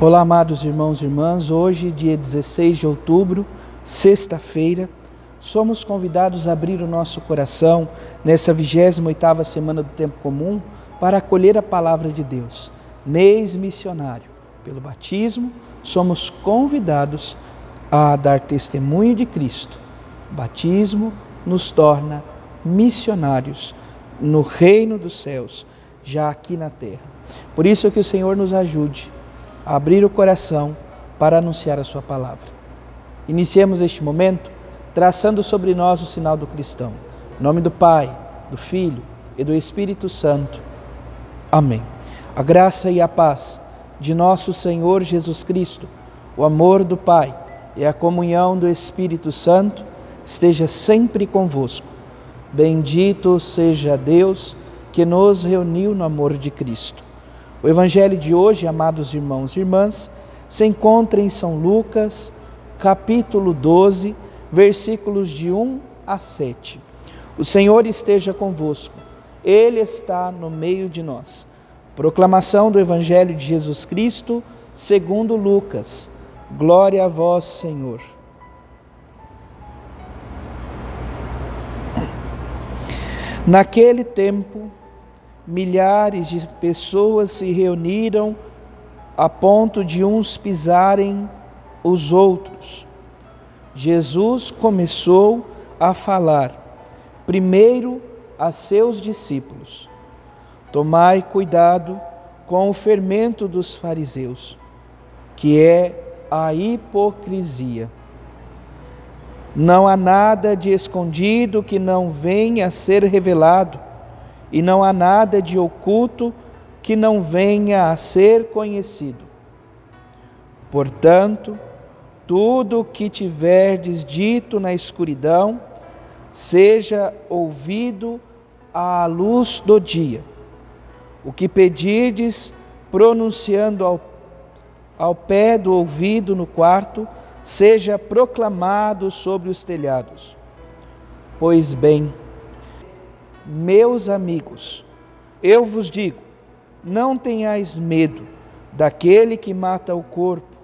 Olá, amados irmãos e irmãs. Hoje, dia 16 de outubro, sexta-feira, somos convidados a abrir o nosso coração nessa 28ª semana do Tempo Comum para acolher a Palavra de Deus. Mês missionário. Pelo batismo, somos convidados a dar testemunho de Cristo. O batismo nos torna missionários no reino dos céus, já aqui na terra. Por isso que o Senhor nos ajude a abrir o coração para anunciar a sua palavra. Iniciemos este momento traçando sobre nós o sinal do cristão. Em nome do Pai, do Filho e do Espírito Santo. Amém. A graça e a paz de nosso Senhor Jesus Cristo, o amor do Pai e a comunhão do Espírito Santo esteja sempre convosco. Bendito seja Deus que nos reuniu no amor de Cristo. O Evangelho de hoje, amados irmãos e irmãs, se encontra em São Lucas, capítulo 12, versículos de 1 a 7. O Senhor esteja convosco, Ele está no meio de nós. Proclamação do Evangelho de Jesus Cristo, segundo Lucas. Glória a vós, Senhor. Naquele tempo, milhares de pessoas se reuniram a ponto de uns pisarem os outros. Jesus começou a falar, primeiro a seus discípulos: tomai cuidado com o fermento dos fariseus, que é a hipocrisia. Não há nada de escondido que não venha a ser revelado, e não há nada de oculto que não venha a ser conhecido. Portanto, tudo o que tiverdes dito na escuridão, seja ouvido à luz do dia. O que pedirdes, pronunciando ao pé do ouvido no quarto, seja proclamado sobre os telhados. Pois bem, meus amigos, eu vos digo, não tenhais medo daquele que mata o corpo,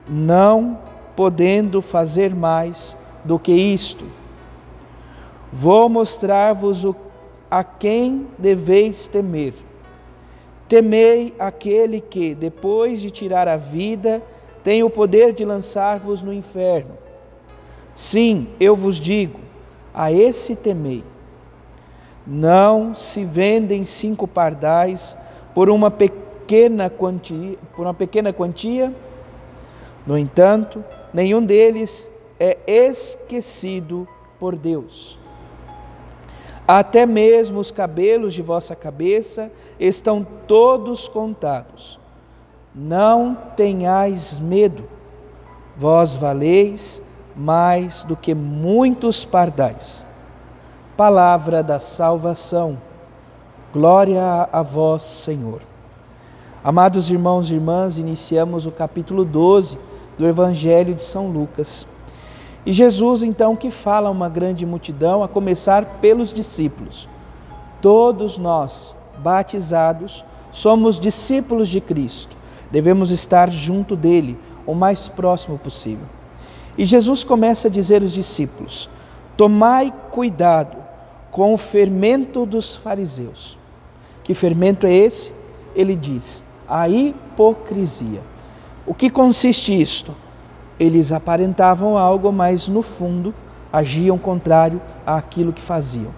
não podendo fazer mais do que isto. Vou mostrar-vos a quem deveis temer. Temei aquele que, depois de tirar a vida, tem o poder de lançar-vos no inferno. Sim, eu vos digo, a esse temei. Não se vendem 5 pardais por uma pequena quantia. No entanto, nenhum deles é esquecido por Deus. Até mesmo os cabelos de vossa cabeça estão todos contados. Não tenhais medo, vós valeis mais do que muitos pardais. Palavra da salvação. Glória a vós, Senhor. Amados irmãos e irmãs, iniciamos o capítulo 12 do Evangelho de São Lucas. E Jesus, então, que fala a uma grande multidão, a começar pelos discípulos. Todos nós, batizados, somos discípulos de Cristo. Devemos estar junto dele, o mais próximo possível. E Jesus começa a dizer aos discípulos: tomai cuidado com o fermento dos fariseus. Que fermento é esse? Ele diz, a hipocrisia. O que consiste isto? Eles aparentavam algo, mas no fundo agiam contrário àquilo que faziam.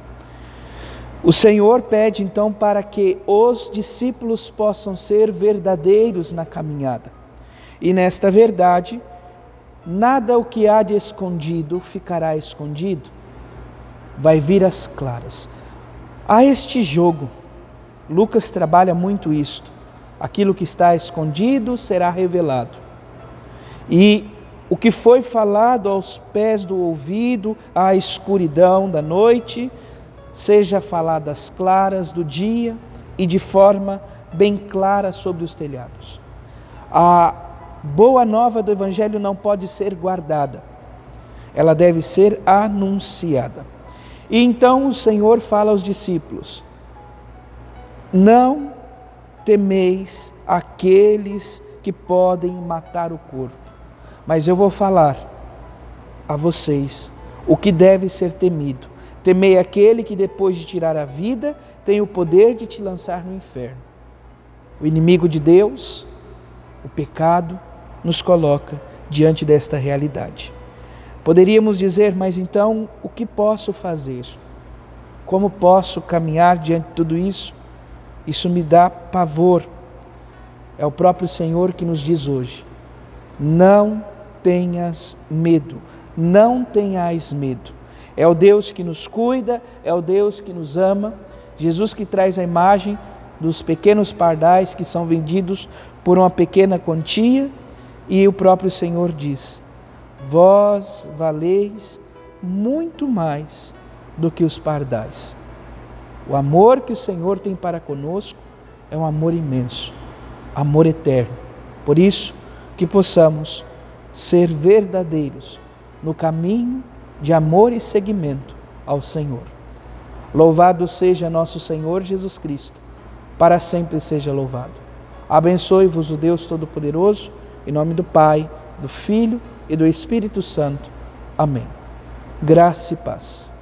O Senhor pede então para que os discípulos possam ser verdadeiros na caminhada. E nesta verdade, nada o que há de escondido ficará escondido. Vai vir às claras. Há este jogo. Lucas trabalha muito isto. Aquilo que está escondido será revelado. E o que foi falado aos pés do ouvido, à escuridão da noite, seja falado às claras do dia e de forma bem clara sobre os telhados. A boa nova do Evangelho não pode ser guardada. Ela deve ser anunciada. E então o Senhor fala aos discípulos: não temeis aqueles que podem matar o corpo. Mas eu vou falar a vocês o que deve ser temido. Temei aquele que depois de tirar a vida tem o poder de te lançar no inferno. O inimigo de Deus, o pecado, nos coloca diante desta realidade. Poderíamos dizer, mas então o que posso fazer? Como posso caminhar diante de tudo isso? Isso me dá pavor. É o próprio Senhor que nos diz hoje: não tenhas medo, não tenhais medo. É o Deus que nos cuida, é o Deus que nos ama. Jesus que traz a imagem dos pequenos pardais que são vendidos por uma pequena quantia, e o próprio Senhor diz: vós valeis muito mais do que os pardais. O amor que o Senhor tem para conosco é um amor imenso, amor eterno. Por isso que possamos ser verdadeiros no caminho de amor e seguimento ao Senhor. Louvado seja nosso Senhor Jesus Cristo, para sempre seja louvado. Abençoe-vos o Deus Todo-Poderoso, em nome do Pai, do Filho e do Espírito Santo. Amém. Graça e paz.